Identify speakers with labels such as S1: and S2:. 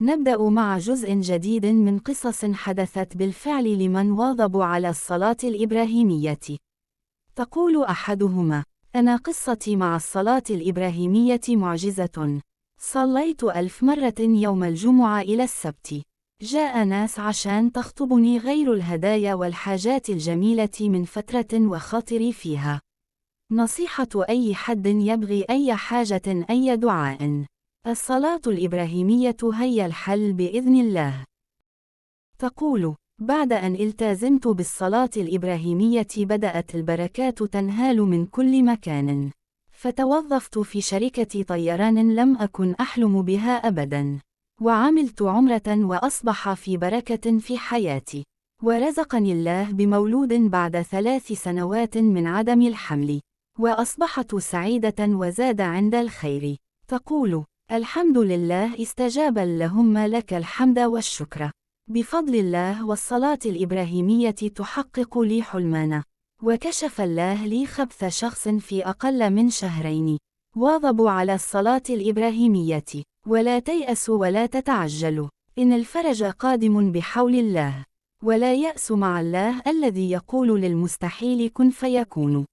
S1: نبدأ مع جزء جديد من قصص حدثت بالفعل لمن واظبوا على الصلاة الإبراهيمية. تقول أحدهما: أنا قصتي مع الصلاة الإبراهيمية معجزة. صليت 1000 مرة يوم الجمعة إلى السبت. جاء ناس عشان تخطبني غير الهدايا والحاجات الجميلة من فترة وخاطري فيها. نصيحة أي حد يبغي أي حاجة أي دعاء. الصلاة الإبراهيمية هي الحل بإذن الله. تقول: بعد أن التزمت بالصلاة الإبراهيمية بدأت البركات تنهال من كل مكان. فتوظفت في شركة طيران لم أكن أحلم بها أبدا. وعملت عمرة وأصبح في بركة في حياتي. ورزقني الله بمولود بعد 3 سنوات من عدم الحمل. وأصبحت سعيدة وزاد عند الخير. تقول: الحمد لله استجاب اللهم لك الحمد والشكر. بفضل الله والصلاة الإبراهيمية تحقق لي حلمانا. وكشف الله لي خبث شخص في أقل من شهرين. واظبوا على الصلاة الإبراهيمية. ولا تيأسوا ولا تتعجلوا. إن الفرج قادم بحول الله. ولا يأس مع الله الذي يقول للمستحيل كن فيكون.